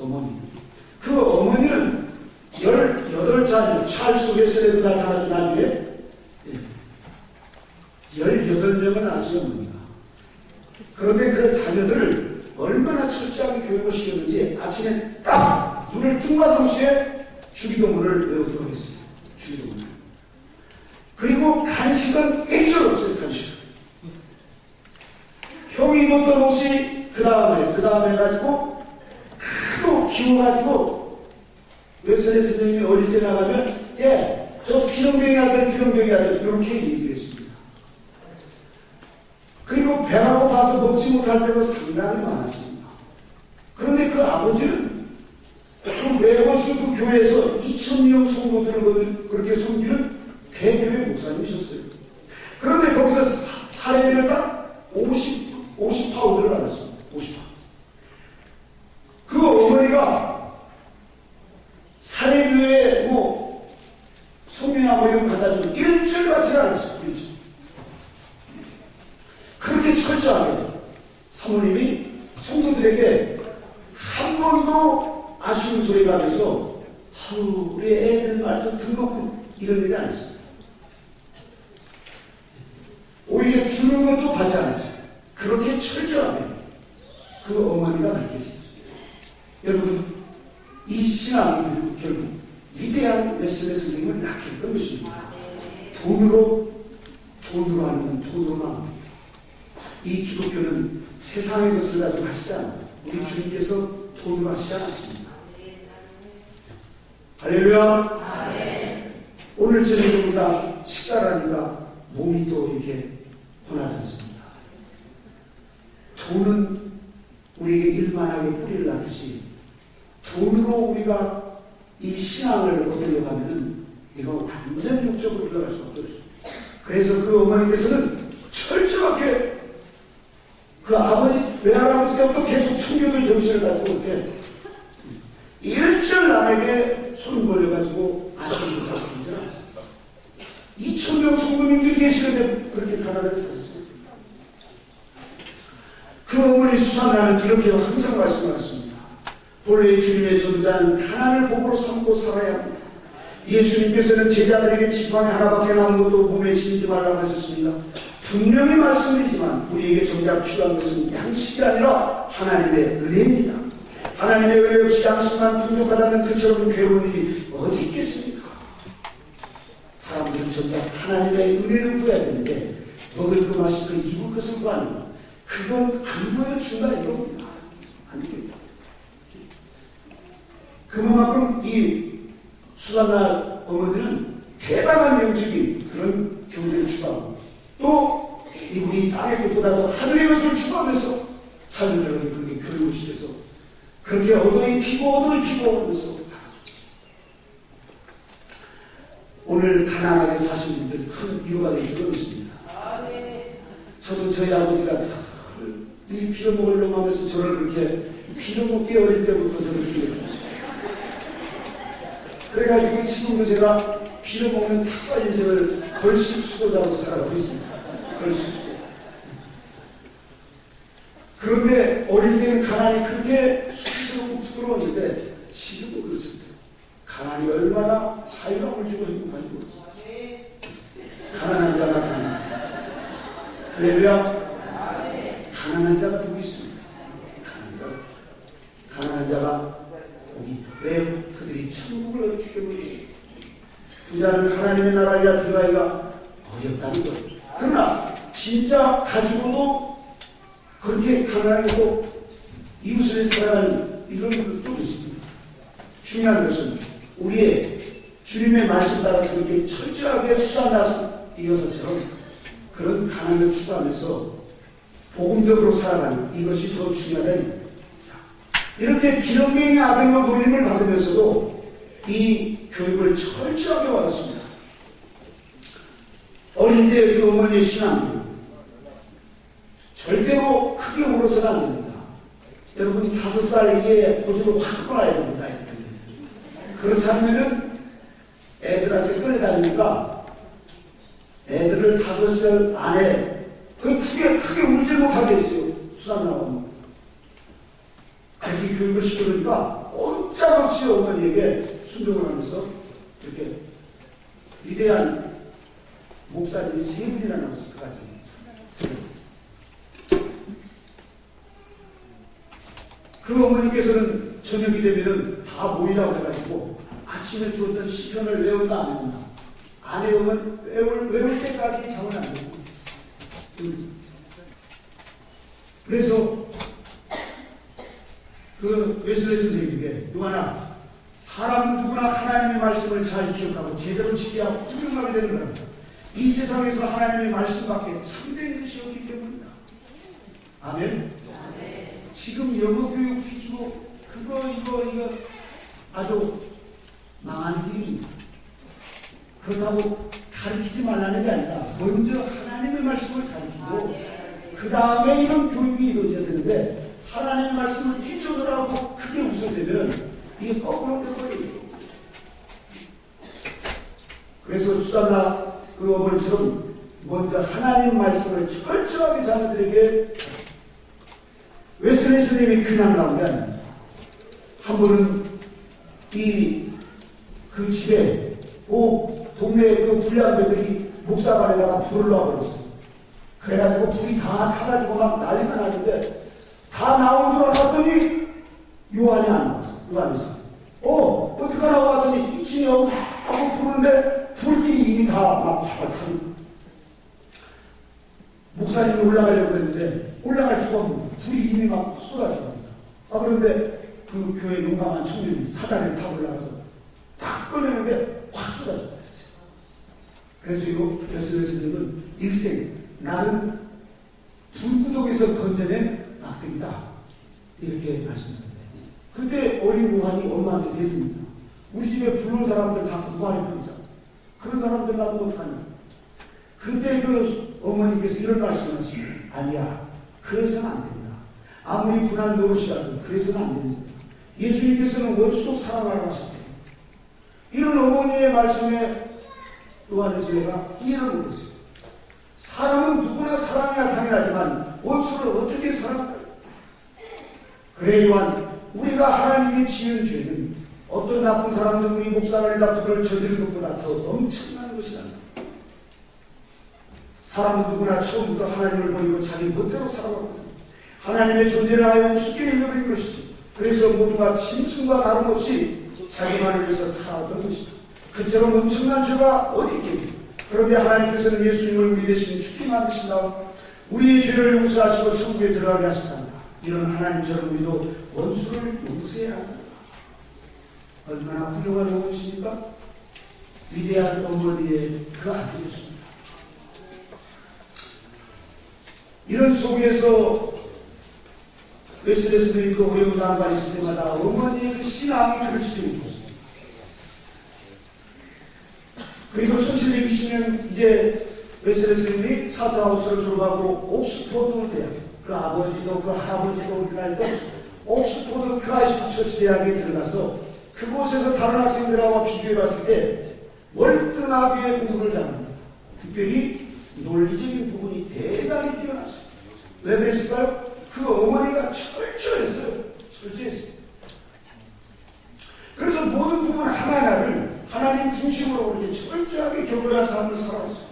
어머니. 그 어머니는 18살 찰스 웨슬레가 나타나준 나중에 18명을 낳았어요, 어머니가. 그런데 그 자녀들을 얼마나 철저하게 교육을 시켰는지 아침에 딱 눈을 뜬과 동시에 주기도문을 외우도록 했어요. 주기도문을. 그리고 간식은 일절 없어요, 간식은. 형이 입었던 옷이 그 다음에 해가지고 하도 키워가지고 웨슬리 선생님이 어릴 때 나가면 저 비룡병이 아들 이렇게 얘기했습니다. 그리고 배가 고파서 먹지 못할 때도 상당히 많았습니다. 그런데 그 아버지는 그 외고수 그 교회에서 2,000명 성도들을 그렇게 섬기는 대교회 목사님이셨어요. 그런데 거기서 사례비를 딱 50파운드를 받았습니다. 50파운드. 그 어머니가 사례교회 성경이나 이런 거 갖다 주면 일절 받지 않았어요. 일절. 그렇게 철저하게 사모님이 성도들에게 한 번도 아쉬운 소리가 나서 우리 애들 말도 등록금 이런 얘기 안 했어요. 오히려 주는 것도 받지 않았어요. 그렇게 철저하게 그 어머니가 가르쳐주셨어요. 여러분, 이 신앙이 결국 위대한 웨슬리 선생님을 낳았던 것입니다. 돈으로 하는 돈으로만. 이 기독교는 세상의 것을 가지고 하시지 않아요. 우리 주님께서 돈으로 하시지 않았습니다. 할렐루야. 오늘 저녁보다 식사를 하니까 몸이 또 이렇게 혼하지 않습니다. 돈은 우리에게 일만하게 뿌리를 낳듯이 돈으로 우리가 이 신앙을 얻으려고 하면은 이거 완전 육적으로 들어갈 수 없어요. 그래서 그 어머니께서는 철저하게 그 외할아버지 때부터 계속 청교도 정신을 가지고 이렇게 일절 남에게 손 벌려가지고 아쉬운 것을 하지 않았어요. 2,000명 성도님들이 계시는데 그렇게 가난하게 살았어요. 그 어머니 수산나는 이렇게 항상 말씀하셨습니다. 본래 주님의 전자는 가난을 복으로 삼고 살아야 합니다. 예수님께서는 제자들에게 지팡이 하나밖에 남은 것도 몸에 지니지 말라고 하셨습니다. 분명히 말씀드리지만 우리에게 정작 필요한 것은 양식이 아니라 하나님의 은혜입니다. 하나님의 은혜 없이 양식만 풍족하다면 그처럼 괴로운 일이 어디 있겠습니까? 사람들은 정작 하나님의 은혜를 구해야 되는데 먹을 거 마실 거 입을 것을 구하는 그건 안 보여준다 이겁니다. 안 됩니다. 그만큼 이 수산나 어머니는 대단한 명직이 그런 교회를 추구하고 또 이분이 땅의 것보다도 하늘의 것을 추구하면서 자녀들에게 그렇게 교육을 시켜서 그렇게 얻어이 피고 하면서 오늘 가난하게 사신 분들 큰 위로가 되기로 있습니다. 저도 저희 아버지가 이 피를 먹으려고 하면서 저를 그렇게 피를 먹기 어릴 때부터 저를 키워주셨어요. 그래가지고 지금도 제가 피를 먹는 탁과 인생을 걸식 수도자로 살아가고 있습니다. 걸식 수도. 그런데 어릴 때는 가난이 그렇게 수치스럽고 부끄러웠는데 지금도 그렇습니다. 가난이 얼마나 자유감을 주고 행복한지 모르겠어요. 가난한 자가 가난한 할렐루야. 가난한 자가 누구 있습니까? 가난한 자가 왜 그들이 천국을 얻기 때문에 부자는 하나님의 나라에 들어가기가 어렵다는 것. 그러나 진짜 가지고도 그렇게 가난하고 이웃을 사랑하는 이런 것도 있습니다. 중요한 것은 우리의 주님의 말씀 따라서 이렇게 철저하게 수단나서 이어서처럼 그런 가난을 추구하면서 복음적으로 살아가는 이것이 더 중요하다. 이렇게 기독교의 아들과 놀림을 받으면서도 이 교육을 철저하게 받았습니다. 어린 때 그 어머니의 신앙은 절대로 크게 울어서는 안 됩니다. 여러분 5살 이에 고집을 확 꺼놔야 됩니다. 그렇지 않으면 애들한테 끌려다니니까 애들을 5살 안에 크게 울지 못하게 했어요. 수산 나오면. 그렇게 교육을 시키니까 꼼짝없이 어머니에게 순종을 하면서 이렇게 위대한 목사님이 세 분이나 나왔어요. 그 가정에. 그 어머니께서는 저녁이 되면은 다 모이라고 해가지고 아침에 주었던 시편을 외운다 안 외운다. 안 외우면 외울 때까지 잠을 안 자고. 그래서 그 웨슬리 선생님에게 요한아, 사람 누구나 하나님의 말씀을 잘 기억하고 제대로 지켜야 훌륭하게 되는 겁니다. 이 세상에서 하나님의 말씀밖에 참된 것이 없기 때문이다. 아멘. 지금 영어 교육 위주로 이거 아주 망한 길입니다. 그렇다고 가르치지 말라는 게 아니라 먼저 하나님의 말씀을 가르치고 그 다음에 이런 교육이 이루어져야 되는데 하나님의 말씀을 기준으로 하고 크게 우선되면 이게 거꾸로 되어버려요. 그래서 수산나 그 어머니처럼 먼저 하나님 말씀을 철저하게 자녀들에게 웨슬리 스님이 그냥 나온 게 아닙니다. 한 번은 그 집에 동네 그 불량배들이 목사관에다가 불을 놔버렸어요. 그래가지고 불이 다 타가지고 막 난리가 나는데 다 나온 줄 알았더니 요한이 안 나왔어요. 요한이 있어요. 어떻게 나와 봤더니 2층에 하고 부르는데 불길이 이미 다 막 타는. 목사님이 올라가려고 했는데 올라갈 수가 없는 불이 이미 막 쏟아집니다. 그런데 그 교회 용감한 청년이 사다리를 타고 올라가서 딱 꺼내는데 확 쏟아져 버렸어요. 그래서 이거 웨슬리 스님은 일생 나는 불구덩에서 건져낸 낙들이다 이렇게 말씀합니다. 그때 어린 요한이 엄마한테 대듭니다. 우리 집에 부른 사람들 다 무관의 편이잖아. 그런 사람들 놔두면 어떡하냐. 그때 그 어머니께서 이런 말씀을 하시면 아니야, 그래서는 안 된다. 아무리 분한 노릇이라도 그래서는 안 됩니다. 예수님께서는 원수도 사랑하라고 하셨대요. 이런 어머니의 말씀에 요한의 제가 이해를 못했어요. 사람은 누구나 사랑해야 당연하지만 원수를 어떻게 사랑할까요? 그래 요한, 우리가 하나님께 지은 죄는 어떤 나쁜 사람들 우리 목사관에다 불을 저지른 것보다 더 엄청난 것이다. 사람은 누구나 처음부터 하나님을 버리고 자기 멋대로 살아왔거든요. 하나님의 존재를 하여 우습게 잃어버린 것이지. 그래서 모두가 짐승과 다름없이 자기만을 위해서 살아왔던 것이다. 그처럼 엄청난 죄가 어디 있겠니? 그런데 하나님께서는 예수님을 우리 대신 죽게 만드신다. 우리의 죄를 용서하시고 천국에 들어가게 하신다. 이런 하나님처럼 우리도 원수를 용서해야 한다. 얼마나 훌륭한 어머니십니까? 위대한 어머니의 그 아들이십니다. 이런 속에서 웨슬리 스님이 그 어려운 난관이 있을 때마다 어머니의 그 신앙이 그를 지키고 있습니다. 그리고 1720년 이제 웨슬리 스님이 차트하우스를 졸업하고 옥스퍼드 대학, 그 아버지도 그 할아버지도 우리가 알던 옥스퍼드 크라이스트 처치 대학에 들어가서 그곳에서 다른 학생들하고 비교해 봤을 때 월등하게 공부를 잘합니다. 특별히 논리적인 부분이 대단히 뛰어났어요. 왜 그랬을까요? 그 어머니가 철저했어요. 철저했어요. 그래서 모든 부분 하나하나를 하나님 중심으로 그렇게 철저하게 교묘한 삶을 살아왔어요.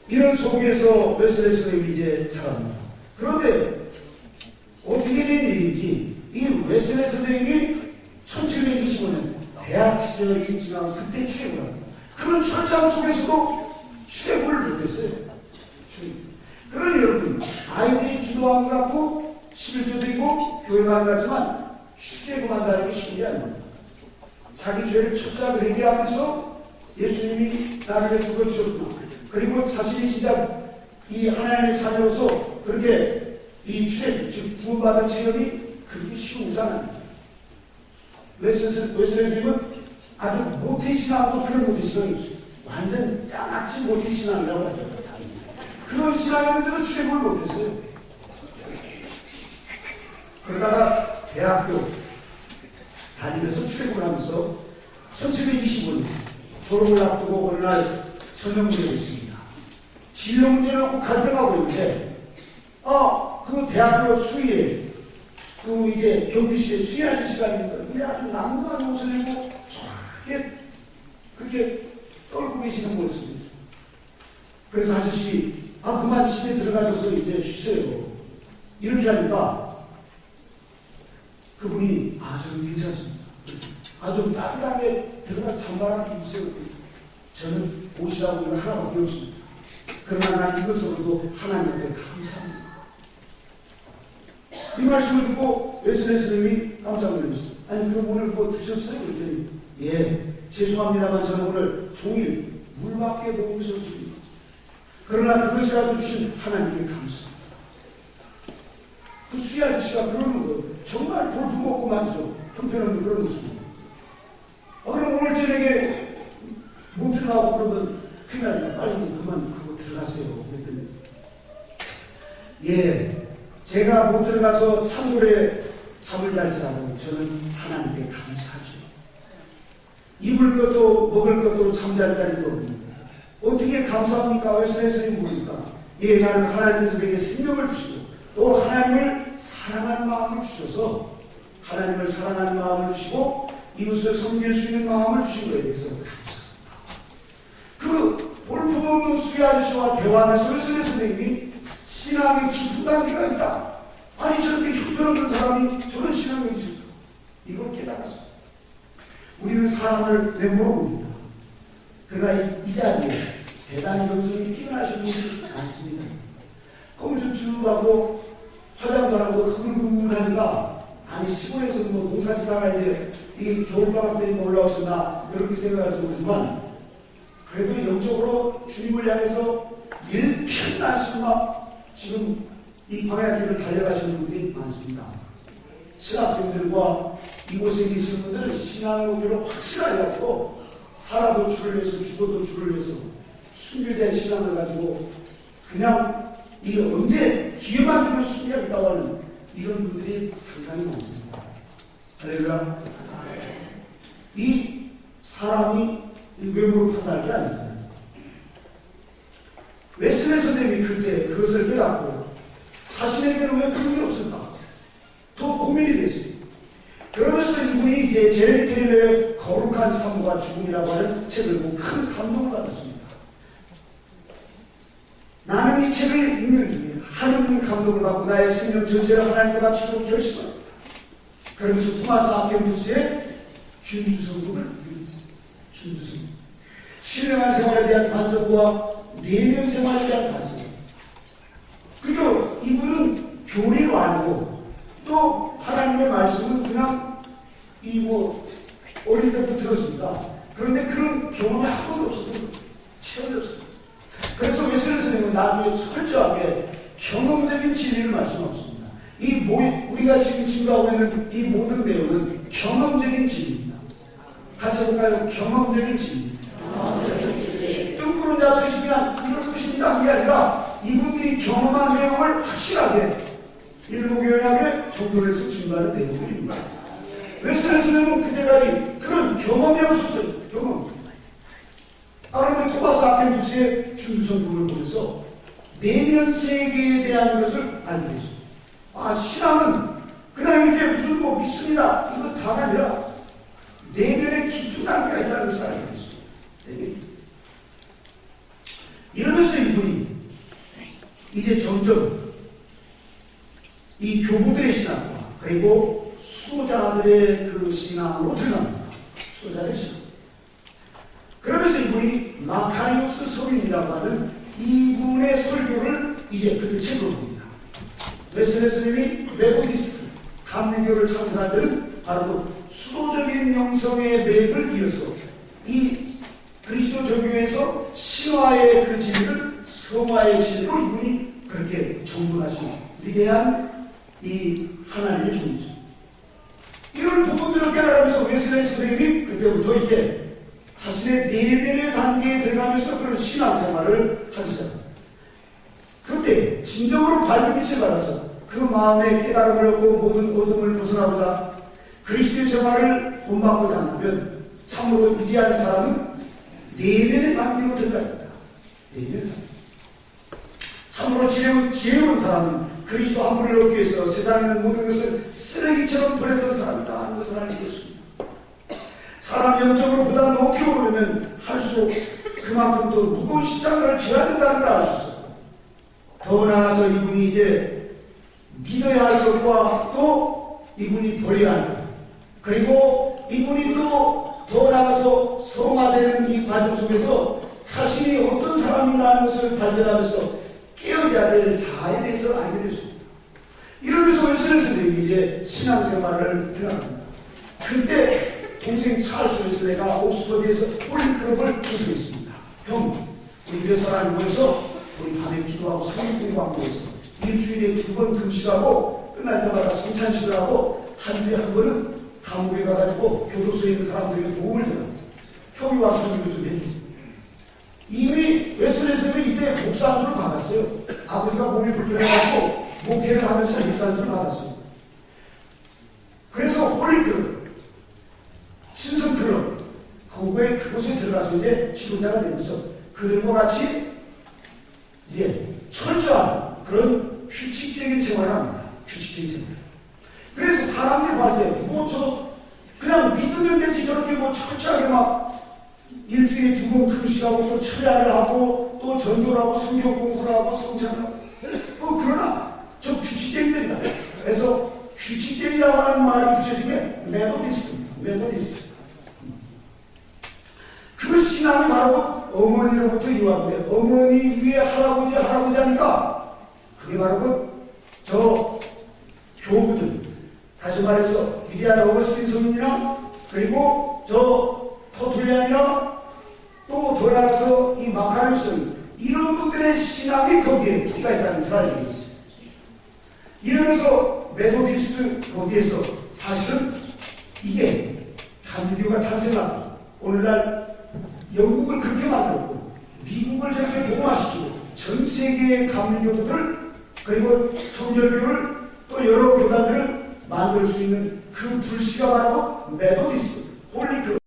이런 속에서 웨슬리 스님이 이제 자랍니다. 그런데 어떻게 된 일인지 이 웨슬리 선생님이 1725년 대학 시절을 지나고 그때 출애굽을 합니다. 그런 철장 속에서도 출애굽을 못했어요. 그러니 여러분, 아이들이 기도한 것 같고 11조 드리고 교회만 같지만 출애굽한다는 게 쉬운 게 아닙니다. 자기 죄를 철저하게 회개하면서 예수님이 나를 위해 죽어주셨구나. 그리고 자신이 진짜 이 하나님의 자녀로서 그렇게 이 출애굽, 즉 구원받은 체험이 그렇게 쉬운 것은 아닙니다. 웨슬리 스님은 아주 모태신앙도 그런 모태신앙이었어요. 완전 짜나치 모태신앙이라고 하죠. 그런 신앙이었는데도 출애굽을 못했어요. 그러다가 대학교 다니면서 출애굽을 하면서 1725년 졸업을 앞두고 어느 날 저녁 무렵이 있습니다. 진로 문제를 놓고 갈등하고 있는데 그 대학교 수의에 그 이제 경비실에 수의 아저씨가 있는데 근데 아주 낭만한 옷을 입고 저렇게 그렇게 떨고 계시는 거였습니다. 그래서 아저씨 그만 집에 들어가셔서 이제 쉬세요. 이렇게 하니까 그분이 좀 괜찮습니다. 좀 따뜻하게 들어가 잠바람 입으세요. 저는 옷이라고 이거 하나밖에 없습니다. 그러나 난 이것으로도 하나님께 감사합니다. 이 말씀을 듣고 웨슬리 스님이 깜짝 놀랐어요. 아니 그럼 오늘 뭐 드셨어요? 그랬더니 예, 죄송합니다만 저는 오늘 종일 물밖에 못 드셨습니다. 그러나 그것이라도 주신 하나님께 감사합니다. 그 수희 아저씨가 그러는 거예요. 정말 돌품 먹고 말이죠. 형편없는 그런 모습입니다. 그럼 오늘 저녁에 못 들어가고 그러면 큰일 나니까 빨리 그만 그거 들어가세요. 그랬더니 예, 제가 못 들어가서 찬물에 잠을 잘지라도 저는 하나님께 감사하죠. 입을 것도 먹을 것도 잠잘 자리도 없는데 어떻게 감사합니까? 왜 스트레스를 뭡니까? 예, 나는 하나님께서 내게 생명을 주시고 또 하나님을 사랑하는 마음을 주셔서 하나님을 사랑하는 마음을 주시고 이웃을 섬길 수 있는 마음을 주신 거에 대해서 감사합니다. 그 볼품없는 수희 아저씨와 대화하면서 웨슬리 선생님이 신앙의 깊은 단계가 있다. 아니 저렇게 형편없는 사람이 저런 신앙이 있을까? 이걸 깨달았어요. 우리는 사람을 내모르고 봅니다. 그러나 이 자리에 대단히 영성이 뛰어나신 분이 많습니다. 껌죽죽하고 화장도 하고 흐물흐물하니까 아니 시골에서 뭐 농사지다가 이제 이게 겨울방학 때 올라오셨나 이렇게 생각할 정도지만 그래도 영적으로 주님을 향해서 일편단심과 지금 이 방향길을 달려가시는 분들이 많습니다. 신학생들과 이곳에 계시는 분들은 신앙의 별로 확실하게 갖고 살아도 주를 위해서 죽어도 주를 위해서 순결된 신앙을 가지고 그냥 이 언제 기회만 되면 순결했다고 하는 이런 분들이 상당히 많습니다. 할렐루야. 이 사람이 외모로 판단할 게 아닙니다. 웨슬리 선생님이 그때 그것을 깨닫고 자신에게는 왜 그런 게 없을까? 더 고민이 됐습니다. 그러면서 이분이 이제 제레미 테일러의 거룩한 삶과 죽음이라고 하는 책을 보고 큰 감동을 받았습니다. 나는 이 책을 읽는 중에 하나님 감동을 받고 나의 생명 전체를 하나님과 바치고 결심합니다. 그러면서 토마스 아켄푸스의 준주성국을 읽습니다. 준주성국. 신령한 생활에 대한 반성과 내면 생활에 대한 반성. 그리고 이분은 교리로 알고 또 하나님의 말씀은 그냥 어릴 때부터 들었습니다. 그런데 그런 경험이 한 번도 없었던 체험이었습니다. 그래서 웨슬리 선생님은 나중에 철저하게 경험적인 진리를 말씀하셨습니다. 우리가 지금 증거하고 있는 이 모든 내용은 경험적인 진리입니다. 같이 해볼까요? 경험적인 진리입니다. 뜬구름 잡듯이 그냥 이걸 뜻입니다. 그게 아니라 이분들이 경험한 내용을 확실하게 일목요연하게 정도에서 증거하는 내용들입니다. 웨슬리 선생님은 그때까지 그런 경험이 없었어요. 경험. 그런데 토마스 아켄푸스의 준주성국을 보면서 내면 세계에 대한 것을 알게 됐습니다. 신앙은 그냥 이렇게 무슨 믿습니다. 이거 다가 아니라 내면의 깊은 단계가 있다는 것을 알게 됐습니다. 이러면서 이분이 이제 점점 이 교부들의 신앙과 그리고 수호자들의 그 신앙으로 들어갑니다. 수호자들의 신앙. 그러면서 이분이 마카리오스 서인이라고 하는 이분의 설교를 이제 그때 책으로 봅니다. 웨슬리 스님이 메보디스트 감리교를 창설한 데는 바로 그 수도적인 영성의 맥을 이어서 이 그리스도 종교에서 신화의 그 진리를 성화의 진리로 이분이 그렇게 정돈하신 위대한 이 하나님의 존재. 이런 부분들을 깨달으면서 웨슬리 선생님이 그때부터 이렇게 자신의 내면의 단계에 들어가면서 그런 신앙생활을 하기 시작합니다. 그때 진정으로 밝은 빛을 받아서 그 마음의 깨달음을 얻고 모든 어둠을 벗어나보다 그리스도의 생활을 본받고자 한다면 참으로 위대한 사람은 내면의 단계로 들어가야 됩니다. 내면의 단계. 참으로 지혜로운 사람은 그리스도 한 분을 얻기 위해서 세상에 있는 모든 것을 쓰레기처럼 버렸던 사람이다 하는 것을 알게 되었습니다. 사람 영적으로 보다 높이 오르면 할수록 그만큼 또 무거운 십자가를 져야 된다는 걸 알 수 있어요. 더 나아가서 이분이 이제 믿어야 할 것과 또 이분이 버려야 할 것, 그리고 이분이 또 더 나아가서 성화되는 이 과정 속에서 자신이 어떤 사람인가 하는 것을 발견하면서 깨어져야 될 자아에 대해서 알게 됐습니다. 이러면서 웨슬리 선생님이 이제 신앙생활을 들어갑니다. 그때 동생 찰스 웨슬리가 옥스퍼드에서 홀리클럽을 구성했습니다. 형, 우리 몇 사람이 모여서 우리 밤에 기도하고 성경 공부하고 해서 일주일에 2번 금식하고 끝날 때마다 성찬식을 하고 한 주에 한 번은 감옥에 가가지고 교도소에 있는 사람들에게 도움을 드려요. 형이 와서 좀 해주세요. 이미 웨슬리 선생님이 이때 목사안수를 받았어요. 아버지가 몸이 불편해가지고 목회를 하면서 목사안수를 받았어요. 그래서 홀리클럽, 신성클럽, 그곳에 들어가서 이제 지도자가 되면서 그들과 같이 이제 철저한 그런 규칙적인 생활을 합니다. 규칙적인 생활. 그래서 사람들이 볼 때 그냥 믿으면 되지 저렇게 철저하게 막 일주일에 2번 금식하고 또 철야를 하고 또 전도를 하고 성경 공부를 하고 성찬을 하고 그러나 저 규칙쟁이들이다. 그래서 규칙쟁이라고 하는 말이 붙여진 게 메도디스트. 그 신앙이 바로 어머니로부터 유학인데 어머니 위에 할아버지 하니까 그게 바로 저 교부들, 다시 말해서 위대한 어거스틴 성인이랑 그리고 저 터툴리안이랑 또 더 나아가서 이 마카리우스 이런 분들의 신앙이 거기에 기가 있다는 사실이 있어요. 이러면서 메도디스트 거기에서 사실은 이게 감리교가 탄생하고 오늘날 영국을 그렇게 만들었고 미국을 저렇게 동화시키고 전 세계의 감리교도들 그리고 성결교를 또 여러 교단들을 만들 수 있는 그 불씨가 바로 메도디스트.